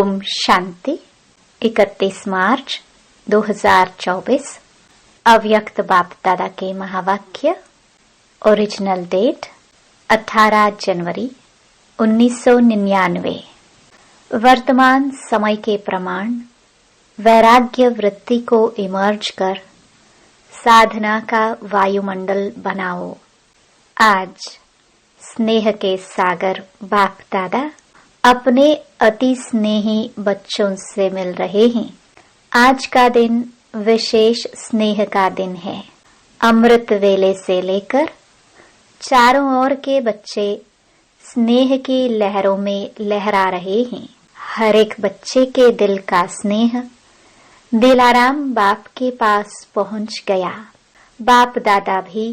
ओम शांति। 31 मार्च 2024 अव्यक्त बाप दादा के महावाक्य। ओरिजिनल डेट 18 जनवरी 1999। वर्तमान समय के प्रमाण वैराग्य वृत्ति को इमर्ज कर साधना का वायुमंडल बनाओ। आज स्नेह के सागर बाप दादा अपने अति स्नेही बच्चों से मिल रहे हैं। आज का दिन विशेष स्नेह का दिन है। अमृत वेले से लेकर चारों ओर के बच्चे स्नेह की लहरों में लहरा रहे हैं। हर एक बच्चे के दिल का स्नेह दिलाराम बाप के पास पहुंच गया। बाप दादा भी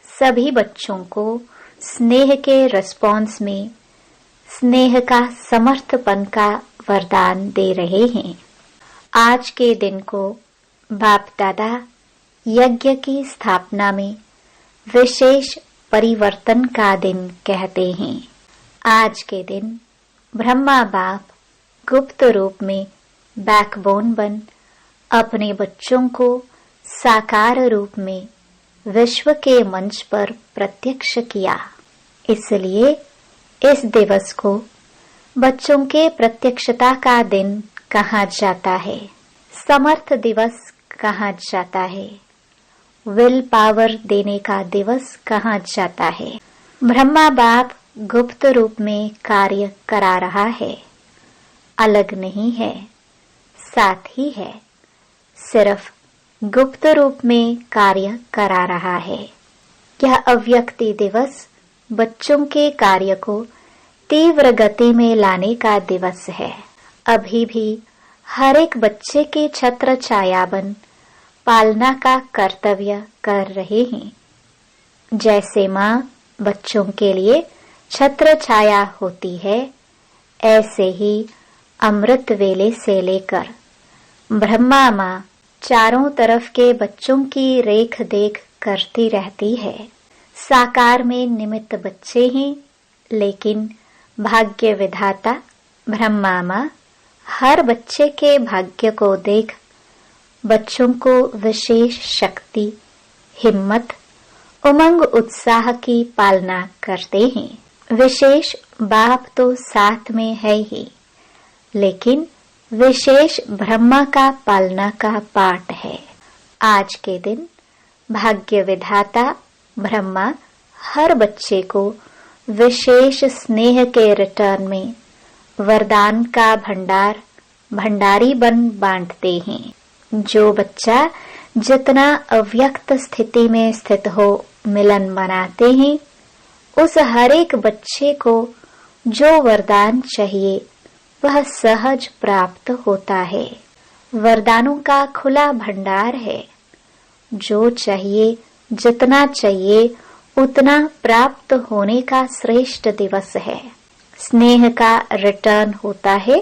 सभी बच्चों को स्नेह के रिस्पॉन्स में स्नेह का समर्थपन का वरदान दे रहे हैं। आज के दिन को बाप दादा यज्ञ की स्थापना में विशेष परिवर्तन का दिन कहते हैं। आज के दिन ब्रह्मा बाप गुप्त रूप में बैकबोन बन अपने बच्चों को साकार रूप में विश्व के मंच पर प्रत्यक्ष किया। इसलिए इस दिवस को बच्चों के प्रत्यक्षता का दिन कहा जाता है। समर्थ दिवस कहा जाता है। विल पावर देने का दिवस कहा जाता है। ब्रह्मा बाप गुप्त रूप में कार्य करा रहा है। अलग नहीं है, साथ ही है। सिर्फ गुप्त रूप में कार्य करा रहा है। यह अव्यक्ति दिवस बच्चों के कार्य को तीव्र गति में लाने का दिवस है। अभी भी हर एक बच्चे के छत्र छाया बन पालना का कर्तव्य कर रहे हैं। जैसे माँ बच्चों के लिए छत्र छाया होती है, ऐसे ही अमृत वेले से लेकर ब्रह्मा माँ चारों तरफ के बच्चों की रेख देख करती रहती है। साकार में निमित्त बच्चे हैं, लेकिन भाग्य विधाता ब्रह्मा माँ हर बच्चे के भाग्य को देख बच्चों को विशेष शक्ति, हिम्मत, उमंग, उत्साह की पालना करते हैं। विशेष बाप तो साथ में है ही, लेकिन विशेष ब्रह्मा का पालना का पाठ है। आज के दिन भाग्य विधाता ब्रह्मा हर बच्चे को विशेष स्नेह के रिटर्न में वरदान का भंडारी बन बांटते हैं। जो बच्चा जितना अव्यक्त स्थिति में स्थित हो मिलन मनाते हैं, उस हर एक बच्चे को जो वरदान चाहिए वह सहज प्राप्त होता है। वरदानों का खुला भंडार है। जो चाहिए, जितना चाहिए उतना प्राप्त होने का श्रेष्ठ दिवस है। स्नेह का रिटर्न होता है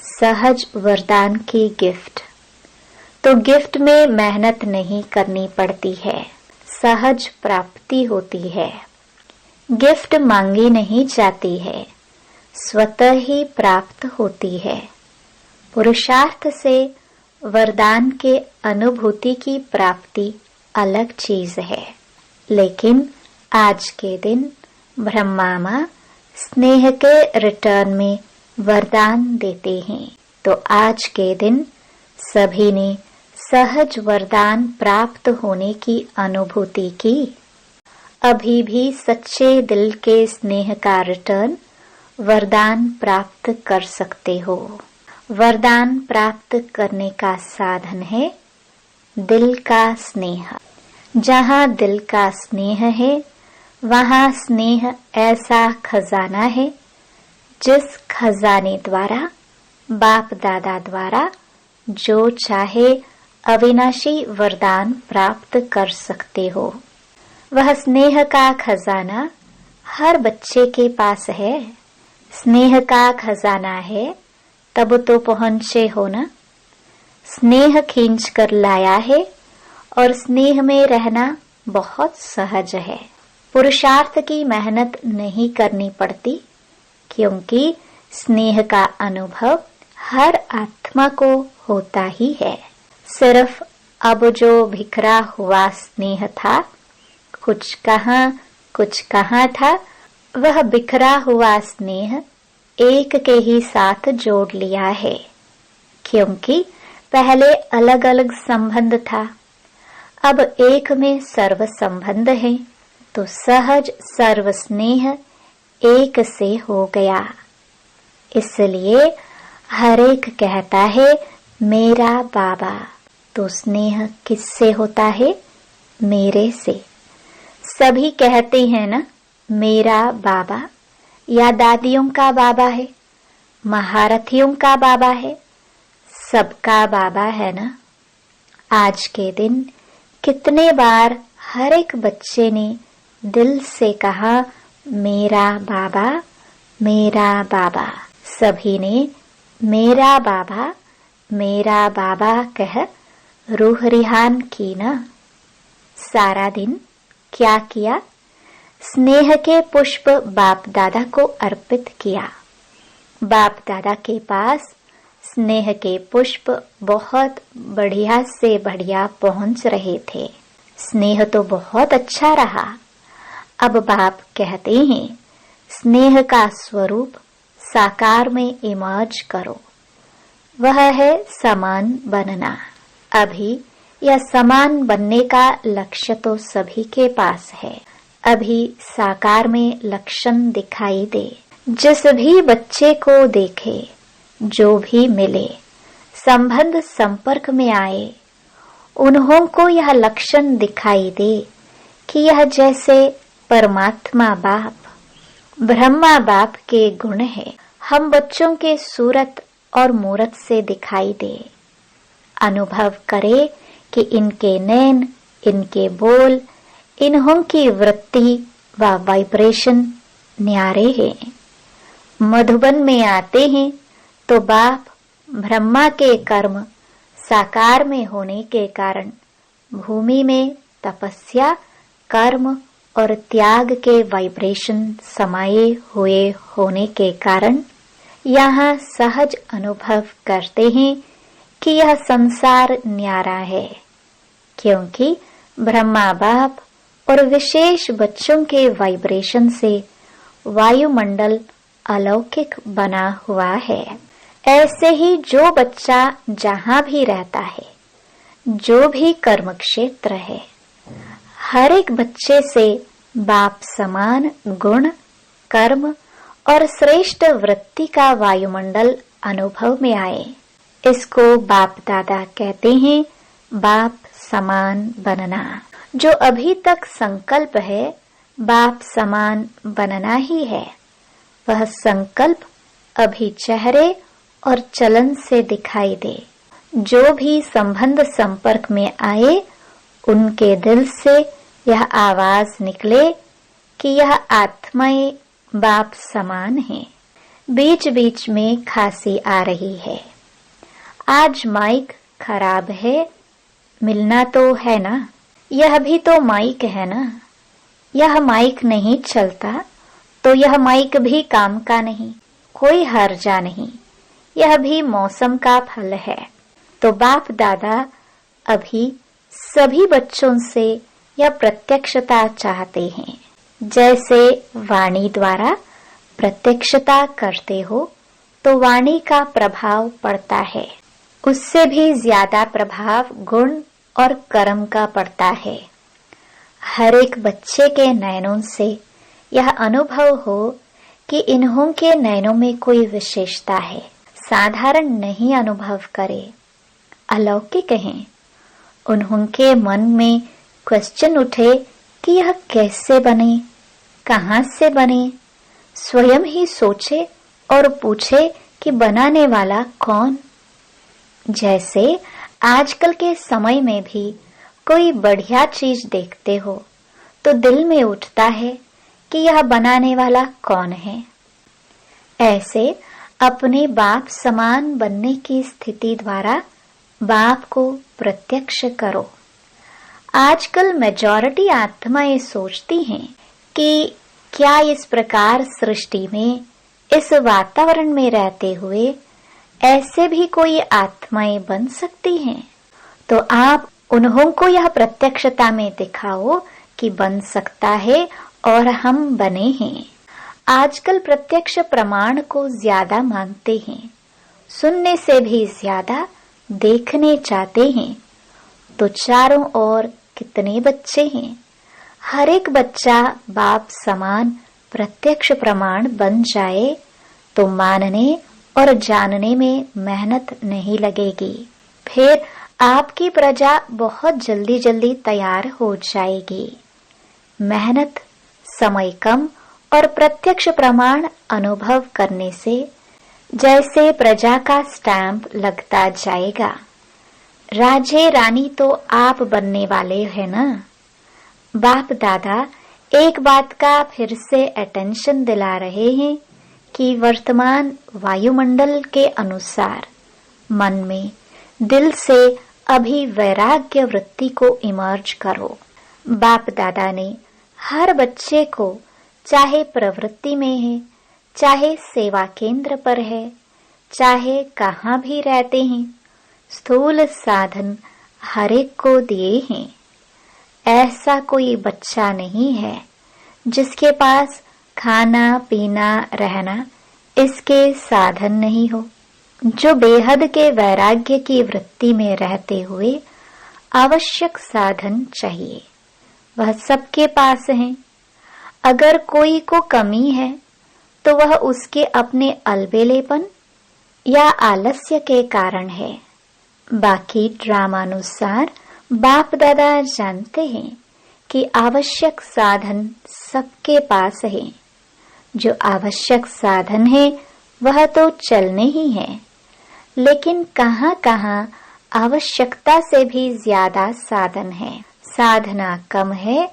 सहज वरदान की गिफ्ट। तो गिफ्ट में मेहनत नहीं करनी पड़ती है, सहज प्राप्ति होती है। गिफ्ट मांगी नहीं जाती है, स्वतः ही प्राप्त होती है। पुरुषार्थ से वरदान के अनुभूति की प्राप्ति अलग चीज है। लेकिन आज के दिन ब्रह्मा माँ स्नेह के रिटर्न में वरदान देते हैं। तो आज के दिन सभी ने सहज वरदान प्राप्त होने की अनुभूति की। अभी भी सच्चे दिल के स्नेह का रिटर्न वरदान प्राप्त कर सकते हो। वरदान प्राप्त करने का साधन है दिल का स्नेह। जहाँ दिल का स्नेह है, वहाँ स्नेह ऐसा खजाना है जिस खजाने द्वारा बाप दादा द्वारा जो चाहे अविनाशी वरदान प्राप्त कर सकते हो। वह स्नेह का खजाना हर बच्चे के पास है। स्नेह का खजाना है तब तो पहुंचे हो ना। स्नेह खींच कर लाया है और स्नेह में रहना बहुत सहज है। पुरुषार्थ की मेहनत नहीं करनी पड़ती, क्योंकि स्नेह का अनुभव हर आत्मा को होता ही है। सिर्फ अब जो बिखरा हुआ स्नेह था, कुछ कहाँ था, वह बिखरा हुआ स्नेह एक के ही साथ जोड़ लिया है, क्योंकि पहले अलग अलग संबंध था। अब एक में सर्व संबंध है, तो सहज सर्व स्नेह एक से हो गया। इसलिए हर एक कहता है मेरा बाबा, तो स्नेह किससे होता है? मेरे से। सभी कहते हैं ना मेरा बाबा, या दादियों का बाबा है, महारथियों का बाबा है, सबका बाबा है ना। आज के दिन कितने बार हर एक बच्चे ने दिल से कहा मेरा बाबा, मेरा बाबा। सभी ने मेरा बाबा कह रूह रिहान की ना। सारा दिन क्या किया? स्नेह के पुष्प बाप दादा को अर्पित किया। बाप दादा के पास स्नेह के पुष्प बहुत बढ़िया से बढ़िया पहुंच रहे थे। स्नेह तो बहुत अच्छा रहा। अब बाप कहते हैं स्नेह का स्वरूप साकार में इमर्ज करो। वह है समान बनना। अभी यह समान बनने का लक्ष्य तो सभी के पास है। अभी साकार में लक्षण दिखाई दे। जिस भी बच्चे को देखे, जो भी मिले, संबंध संपर्क में आए, उन्हों को यह लक्षण दिखाई दे कि यह जैसे परमात्मा बाप, ब्रह्मा बाप के गुण है, हम बच्चों के सूरत और मूरत से दिखाई दे। अनुभव करे कि इनके नैन, इनके बोल, इन्हों की वृत्ति व वाइब्रेशन न्यारे हैं। मधुबन में आते हैं तो बाप ब्रह्मा के कर्म साकार में होने के कारण भूमि में तपस्या, कर्म और त्याग के वाइब्रेशन समाये हुए होने के कारण यहाँ सहज अनुभव करते हैं कि यह संसार न्यारा है, क्योंकि ब्रह्मा बाप और विशेष बच्चों के वाइब्रेशन से वायुमंडल अलौकिक बना हुआ है। ऐसे ही जो बच्चा जहाँ भी रहता है, जो भी कर्म क्षेत्र है, हर एक बच्चे से बाप समान गुण, कर्म और श्रेष्ठ वृत्ति का वायुमंडल अनुभव में आए। इसको बाप दादा कहते हैं बाप समान बनना। जो अभी तक संकल्प है बाप समान बनना ही है, वह संकल्प अभी चेहरे और चलन से दिखाई दे। जो भी संबंध संपर्क में आए, उनके दिल से यह आवाज निकले कि यह आत्माएं बाप समान हैं। बीच बीच में खांसी आ रही है। आज माइक खराब है, मिलना तो है ना। यह भी तो माइक है ना। यह माइक नहीं चलता तो यह माइक भी काम का नहीं, कोई हर्जा नहीं। यह भी मौसम का फल है। तो बाप दादा अभी सभी बच्चों से यह प्रत्यक्षता चाहते हैं। जैसे वाणी द्वारा प्रत्यक्षता करते हो तो वाणी का प्रभाव पड़ता है, उससे भी ज्यादा प्रभाव गुण और कर्म का पड़ता है। हर एक बच्चे के नयनों से यह अनुभव हो कि इन्हों के नयनों में कोई विशेषता है, साधारण नहीं अनुभव करे, अलौकिक हैं। उन्हों के मन में क्वेश्चन उठे कि यह कैसे बने, कहाँ से बने। स्वयं ही सोचे और पूछे कि बनाने वाला कौन। जैसे आजकल के समय में भी कोई बढ़िया चीज देखते हो तो दिल में उठता है कि यह बनाने वाला कौन है। ऐसे अपने बाप समान बनने की स्थिति द्वारा बाप को प्रत्यक्ष करो। आजकल मेजॉरिटी आत्माएं सोचती हैं कि क्या इस प्रकार सृष्टि में, इस वातावरण में रहते हुए ऐसे भी कोई आत्माएं बन सकती हैं? तो आप उन्हों को यह प्रत्यक्षता में दिखाओ कि बन सकता है और हम बने हैं। आजकल प्रत्यक्ष प्रमाण को ज्यादा मांगते हैं, सुनने से भी ज्यादा देखने चाहते हैं। तो चारों ओर कितने बच्चे हैं, हर एक बच्चा बाप समान प्रत्यक्ष प्रमाण बन जाए तो मानने और जानने में मेहनत नहीं लगेगी। फिर आपकी प्रजा बहुत जल्दी जल्दी तैयार हो जाएगी। मेहनत, समय कम और प्रत्यक्ष प्रमाण अनुभव करने से जैसे प्रजा का स्टैंप लगता जाएगा। राजे रानी तो आप बनने वाले हैं ना। बाप दादा एक बात का फिर से अटेंशन दिला रहे हैं कि वर्तमान वायुमंडल के अनुसार मन में, दिल से अभी वैराग्य वृत्ति को इमर्ज करो। बाप दादा ने हर बच्चे को, चाहे प्रवृत्ति में है, चाहे सेवा केंद्र पर है, चाहे कहाँ भी रहते हैं, स्थूल साधन हर एक को दिए हैं। ऐसा कोई बच्चा नहीं है जिसके पास खाना पीना रहना इसके साधन नहीं हो। जो बेहद के वैराग्य की वृत्ति में रहते हुए आवश्यक साधन चाहिए, वह सबके पास है। अगर कोई को कमी है तो वह उसके अपने अलबेलेपन या आलस्य के कारण है। बाकी ड्रामानुसार बाप दादा जानते हैं कि आवश्यक साधन सबके पास है। जो आवश्यक साधन है वह तो चलने ही है, लेकिन कहाँ कहाँ आवश्यकता से भी ज्यादा साधन है। साधना कम है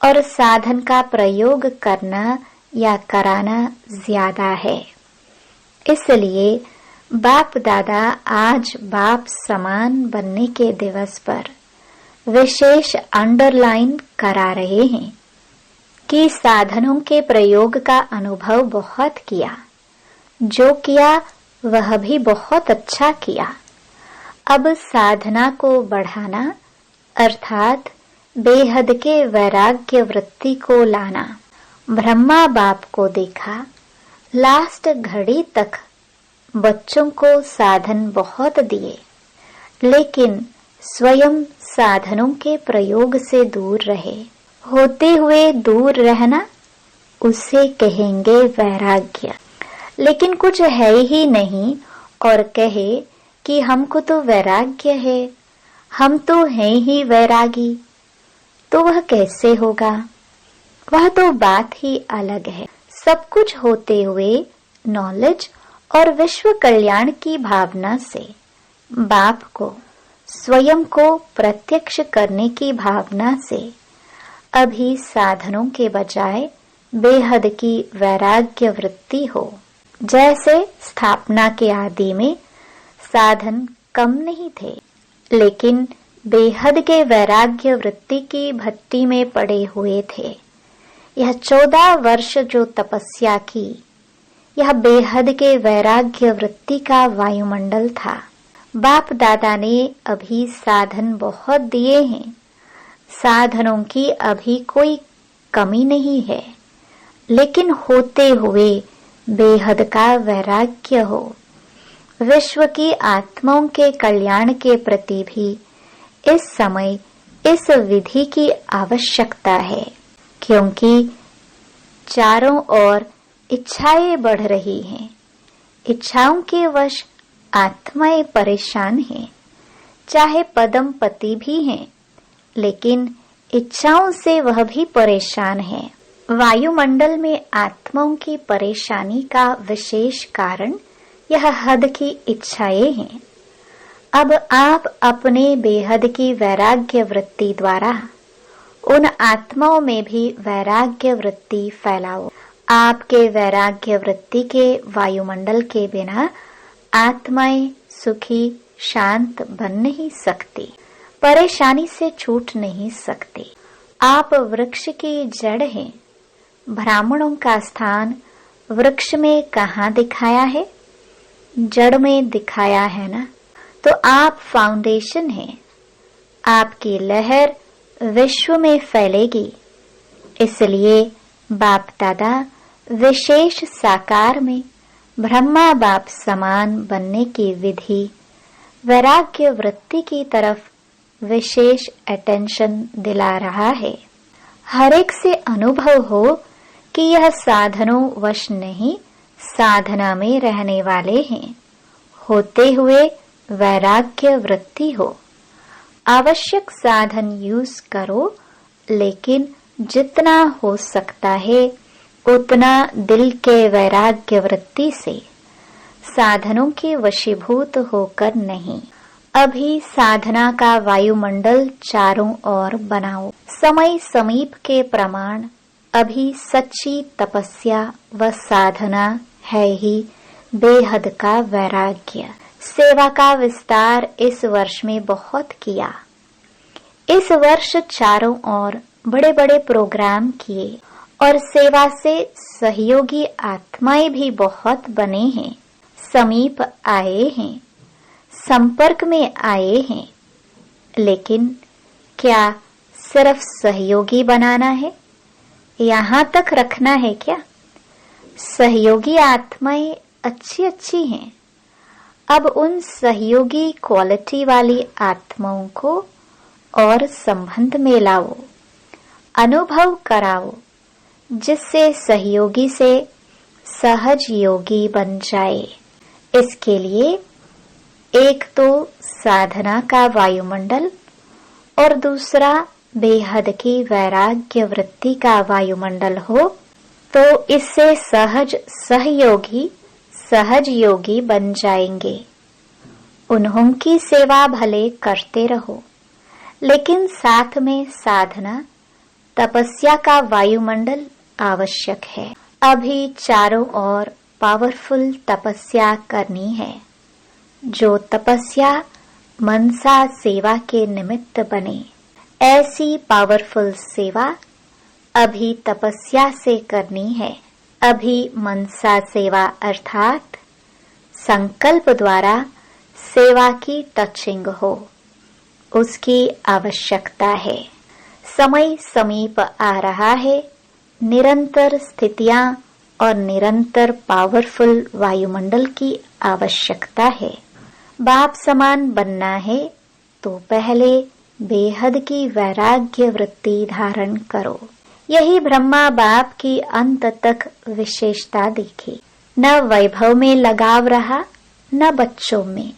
और साधन का प्रयोग करना या कराना ज्यादा है। इसलिए बाप दादा आज बाप समान बनने के दिवस पर विशेष अंडरलाइन करा रहे हैं कि साधनों के प्रयोग का अनुभव बहुत किया, जो किया वह भी बहुत अच्छा किया। अब साधना को बढ़ाना अर्थात बेहद के वैराग्य वृत्ति को लाना। ब्रह्मा बाप को देखा, लास्ट घड़ी तक बच्चों को साधन बहुत दिए, लेकिन स्वयं साधनों के प्रयोग से दूर रहे। होते हुए दूर रहना उसे कहेंगे वैराग्य। लेकिन कुछ है ही नहीं और कहे कि हमको तो वैराग्य है, हम तो हैं ही वैरागी, तो वह कैसे होगा? वह तो बात ही अलग है। सब कुछ होते हुए नॉलेज और विश्व कल्याण की भावना से बाप को, स्वयं को प्रत्यक्ष करने की भावना से अभी साधनों के बजाय बेहद की वैराग्य वृत्ति हो। जैसे स्थापना के आदि में साधन कम नहीं थे, लेकिन बेहद के वैराग्य वृत्ति की भट्टी में पड़े हुए थे। यह 14 वर्ष जो तपस्या की, यह बेहद के वैराग्य वृत्ति का वायुमंडल था। बाप दादा ने अभी साधन बहुत दिए हैं। साधनों की अभी कोई कमी नहीं है, लेकिन होते हुए बेहद का वैराग्य हो। विश्व की आत्माओं के कल्याण के प्रति भी इस समय इस विधि की आवश्यकता है, क्योंकि चारों ओर इच्छाएं बढ़ रही हैं। इच्छाओं के वश आत्माएं परेशान हैं। चाहे पदम पति भी हैं, लेकिन इच्छाओं से वह भी परेशान है। वायुमंडल में आत्माओं की परेशानी का विशेष कारण यह हद की इच्छाएं हैं। अब आप अपने बेहद की वैराग्य वृत्ति द्वारा उन आत्माओं में भी वैराग्य वृत्ति फैलाओ। आपके वैराग्य वृत्ति के वायुमंडल के बिना आत्माएं सुखी शांत बन नहीं सकती, परेशानी से छूट नहीं सकती। आप वृक्ष की जड़ हैं। ब्राह्मणों का स्थान वृक्ष में कहाँ दिखाया है? जड़ में दिखाया है ना, तो आप फाउंडेशन हैं। आपकी लहर विश्व में फैलेगी। इसलिए बाप दादा विशेष साकार में ब्रह्मा बाप समान बनने की विधि, वैराग्य वृत्ति की तरफ विशेष अटेंशन दिला रहा है। हर एक से अनुभव हो कि यह साधनों वश नहीं, साधना में रहने वाले हैं। होते हुए वैराग्य वृत्ति हो। आवश्यक साधन यूज करो, लेकिन जितना हो सकता है उतना दिल के वैराग्य वृत्ति से, साधनों के वशीभूत होकर नहीं। अभी साधना का वायुमंडल चारों ओर बनाओ। समय समीप के प्रमाण अभी सच्ची तपस्या व साधना है ही बेहद का वैराग्य। सेवा का विस्तार इस वर्ष में बहुत किया। इस वर्ष चारों ओर बड़े बड़े प्रोग्राम किए और सेवा से सहयोगी आत्माएं भी बहुत बने हैं, समीप आए हैं, संपर्क में आए हैं। लेकिन क्या सिर्फ सहयोगी बनाना है, यहाँ तक रखना है क्या? सहयोगी आत्माएं अच्छी अच्छी हैं। अब उन सहयोगी क्वालिटी वाली आत्माओं को और संबंध में लाओ, अनुभव कराओ, जिससे सहयोगी से सहज योगी बन जाए। इसके लिए एक तो साधना का वायुमंडल और दूसरा बेहद की वैराग्य वृत्ति का वायुमंडल हो, तो इससे सहज सहयोगी सहज योगी बन जाएंगे। उन्हों की सेवा भले करते रहो, लेकिन साथ में साधना तपस्या का वायुमंडल आवश्यक है। अभी चारों ओर पावरफुल तपस्या करनी है। जो तपस्या मनसा सेवा के निमित्त बने, ऐसी पावरफुल सेवा अभी तपस्या से करनी है। अभी मनसा सेवा अर्थात संकल्प द्वारा सेवा की टचिंग हो, उसकी आवश्यकता है। समय समीप आ रहा है। निरंतर स्थितियां और निरंतर पावरफुल वायुमंडल की आवश्यकता है। बाप समान बनना है तो पहले बेहद की वैराग्य वृत्ति धारण करो। यही ब्रह्मा बाप की अंत तक विशेषता दिखी। न वैभव में लगाव रहा, न बच्चों में,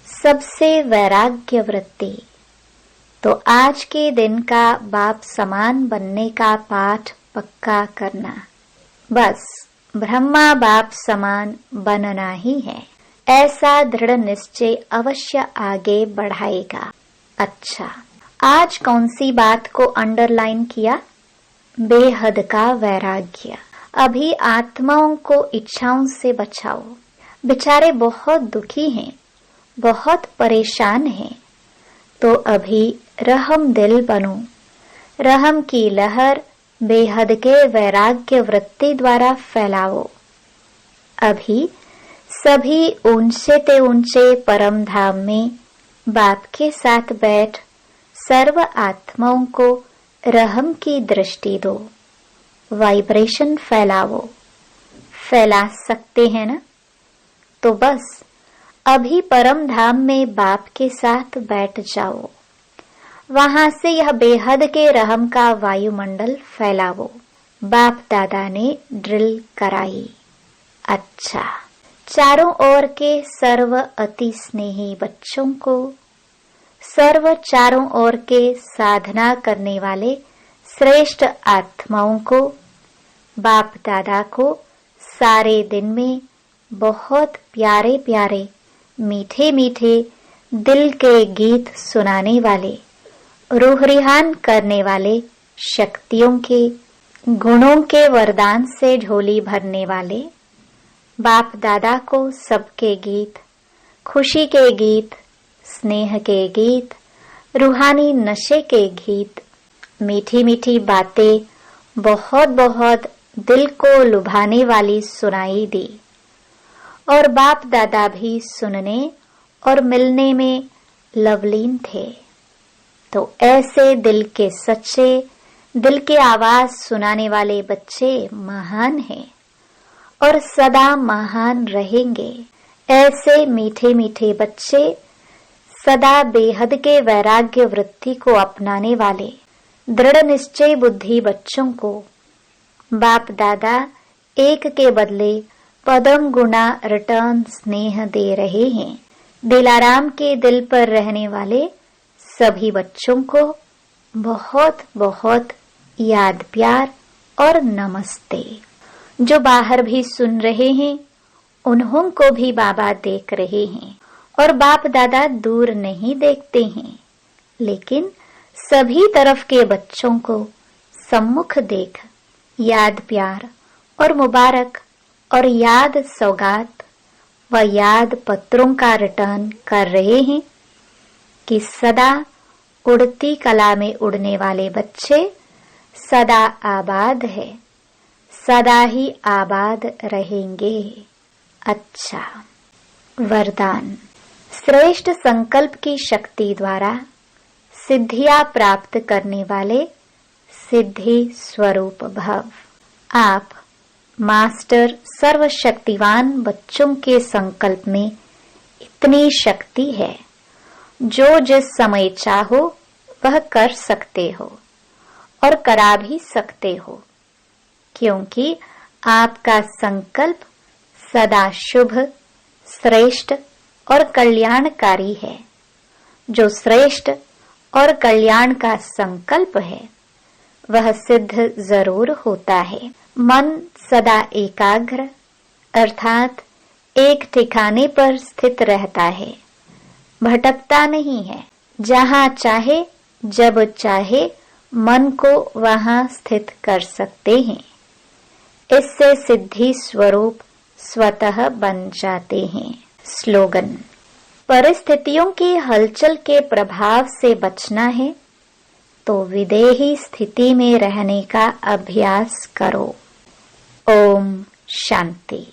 सबसे वैराग्य वृत्ति। तो आज के दिन का बाप समान बनने का पाठ पक्का करना। बस ब्रह्मा बाप समान बनना ही है, ऐसा दृढ़ निश्चय अवश्य आगे बढ़ाएगा। अच्छा, आज कौन सी बात को अंडरलाइन किया? बेहद का वैराग्य। अभी आत्माओं को इच्छाओं से बचाओ। बेचारे बहुत दुखी हैं, बहुत परेशान हैं। तो अभी रहम दिल बनो। रहम की लहर बेहद के वैराग्य वृत्ति द्वारा फैलाओ। अभी सभी ऊंचे ते ऊंचे परम धाम में बाप के साथ बैठ सर्व आत्माओं को रहम की दृष्टि दो। वाइब्रेशन फैलाओ। फैला सकते हैं ना? तो बस अभी परम धाम में बाप के साथ बैठ जाओ। वहां से यह बेहद के रहम का वायुमंडल फैलाओ। बाप दादा ने ड्रिल कराई। अच्छा, चारों ओर के सर्व अति स्नेही बच्चों को, सर्व चारों ओर के साधना करने वाले श्रेष्ठ आत्माओं को, बाप दादा को सारे दिन में बहुत प्यारे प्यारे मीठे मीठे दिल के गीत सुनाने वाले, रूह रिहान करने वाले, शक्तियों के गुणों के वरदान से झोली भरने वाले बाप दादा को सबके गीत, खुशी के गीत, स्नेह के गीत, रूहानी नशे के गीत, मीठी मीठी बातें बहुत बहुत दिल को लुभाने वाली सुनाई दी। और बाप दादा भी सुनने और मिलने में लवलीन थे। तो ऐसे दिल के सच्चे, दिल के आवाज सुनाने वाले बच्चे महान हैं और सदा महान रहेंगे। ऐसे मीठे मीठे बच्चे सदा बेहद के वैराग्य वृत्ति को अपनाने वाले दृढ़ निश्चय बुद्धि बच्चों को बाप दादा एक के बदले पदम गुना रिटर्न स्नेह दे रहे हैं। दिलाराम के दिल पर रहने वाले सभी बच्चों को बहुत बहुत याद प्यार और नमस्ते। जो बाहर भी सुन रहे हैं उन्हों को भी बाबा देख रहे हैं और बाप दादा दूर नहीं देखते हैं, लेकिन सभी तरफ के बच्चों को सम्मुख देख याद प्यार और मुबारक और याद सौगात व याद पत्रों का रिटर्न कर रहे हैं कि सदा उड़ती कला में उड़ने वाले बच्चे सदा आबाद है, सदा ही आबाद रहेंगे। अच्छा वरदान। श्रेष्ठ संकल्प की शक्ति द्वारा सिद्धियां प्राप्त करने वाले सिद्धि स्वरूप भव। आप मास्टर सर्वशक्तिवान बच्चों के संकल्प में इतनी शक्ति है, जो जिस समय चाहो वह कर सकते हो और करा भी सकते हो, क्योंकि आपका संकल्प सदा शुभ, श्रेष्ठ और कल्याणकारी है। जो श्रेष्ठ और कल्याण का संकल्प है वह सिद्ध जरूर होता है। मन सदा एकाग्र अर्थात एक ठिकाने पर स्थित रहता है, भटकता नहीं है। जहाँ चाहे जब चाहे मन को वहाँ स्थित कर सकते हैं। इससे सिद्धि स्वरूप स्वतः बन जाते हैं। स्लोगन। परिस्थितियों की हलचल के प्रभाव से बचना है तो विदेही स्थिति में रहने का अभ्यास करो। ओम शांति।